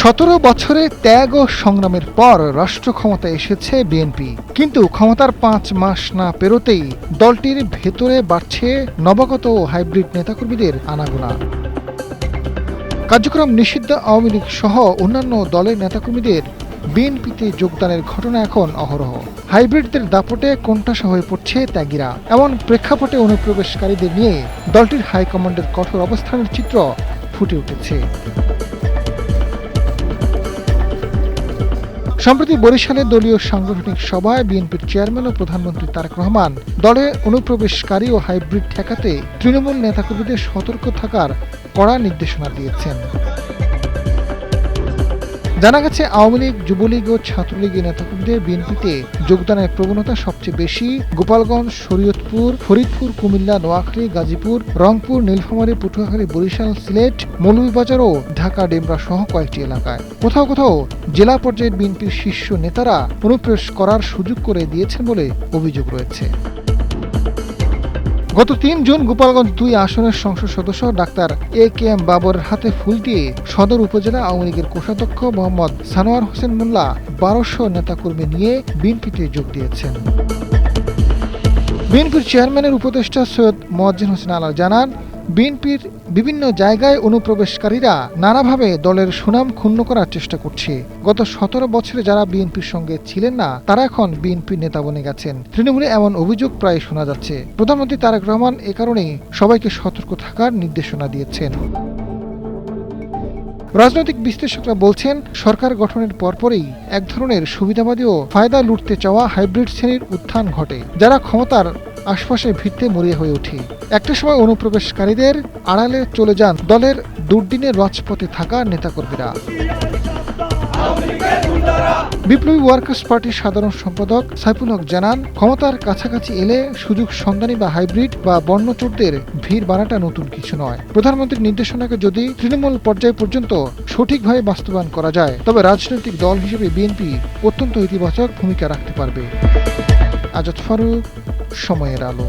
17 বছরে ত্যাগ ও সংগ্রামের পর রাষ্ট্র ক্ষমতায় এসেছে বিএনপি, কিন্তু ক্ষমতার 5 মাস না পেরোতেই দলটির ভেতরে বাড়ছে নবাগত ও হাইব্রিড নেতাকর্মীদের আনাগোনা। কার্যক্রম নিষিদ্ধ আওয়ামী লীগ সহ অন্যান্য দলের নেতাকর্মীদের বিএনপিতে যোগদানের ঘটনা এখন অহরহ। হাইব্রিডদের দাপটে কোণঠাসা হয়ে পড়ছে ত্যাগীরা। এমন প্রেক্ষাপটে অনুপ্রবেশকারীদের নিয়ে দলটির হাইকমান্ডের কঠোর অবস্থানের চিত্র ফুটে উঠেছে। সম্প্রতি বরিশালে দলীয় সাংগঠনিক সভায় বিএনপির চেয়ারম্যান ও প্রধানমন্ত্রী তারেক রহমান দলে অনুপ্রবেশকারী ও হাইব্রিড ঠেকাতে তৃণমূল নেতাকর্মীদের সতর্ক থাকার কড়া নির্দেশনা দিয়েছেন। জানা গেছে, আওয়ামী লীগ, যুবলীগ ও ছাত্রলীগের নেতাকর্মীদের বিএনপিতে যোগদানের প্রবণতা সবচেয়ে বেশি গোপালগঞ্জ, শরীয়তপুর, ফরিদপুর, কুমিল্লা, নোয়াখালী, গাজীপুর, রংপুর, নীলফামারী, পটুয়াখালী, বরিশাল, সিলেট, মৌলভীবাজার ও ঢাকা ডেমরা সহ কয়েকটি এলাকায়। কোথাও কোথাও জেলা পর্যায়ের বিএনপির শীর্ষ নেতারা অনুপ্রবেশ করার সুযোগ করে দিয়েছেন বলে অভিযোগ রয়েছে। গত ৩ জুন গোপালগঞ্জ ২ আসনের সংসদ সদস্য ডাক্তার এ.কে.এম. বাবরের হাতে ফুল দিয়ে সদর উপজেলা আওয়ামী লীগের কোষাধ্যক্ষ মোহাম্মদ সানোয়ার হোসেন মোল্লা ১২০০ নেতাকর্মী নিয়ে বিএনপিতে যোগ দিয়েছেন। বিএনপির চেয়ারম্যানের উপদেষ্টা সৈয়দ মোয়াজ্জেম হোসেন আলা জানান, বিএনপির বিভিন্ন জায়গায় অনুপ্রবেশকারীরা নানাভাবে দলের সুনাম ক্ষুণ্ণ করার চেষ্টা করছে। গত ১৭ বছরে যারা বিএনপির সঙ্গে ছিলেন না, তারা এখন বিএনপির নেতা বনে গেছেন। তৃণমূলে এমন অভিযোগ প্রায় শোনা যাচ্ছে। প্রধানমন্ত্রী তারেক রহমান এ কারণেই সবাইকে সতর্ক থাকার নির্দেশনা দিয়েছেন। রাজনৈতিক বিশ্লেষকরা বলছেন, সরকার গঠনের পরপরই এক ধরনের সুবিধাবাদী ও ফায়দা লুটতে চাওয়া হাইব্রিড শ্রেণীর উত্থান ঘটে, যারা ক্ষমতার আশপাশে ভিড়তে মরিয়া হয়ে ওঠে। একটা সময় অনুপ্রবেশকারীদের আড়ালে চলে যান দলের দুর্দিনের রাজপথে থাকা নেতাকর্মীরা। বিপ্লবী ওয়ার্কার্স পার্টির সাধারণ সম্পাদক সাইফুল হক জানান, ক্ষমতার কাছাকাছি এলে সুযোগ সন্ধানী বা হাইব্রিড বা বর্ণচোরদের ভিড় বাড়াটা নতুন কিছু নয়। প্রধানমন্ত্রীর নির্দেশনাকে যদি তৃণমূল পর্যায় পর্যন্ত সঠিকভাবে বাস্তবায়ন করা যায়, তবে রাজনৈতিক দল হিসেবে বিএনপি অত্যন্ত ইতিবাচক ভূমিকা রাখতে পারবে। আজাদ ফারুক, সময়ের আলো।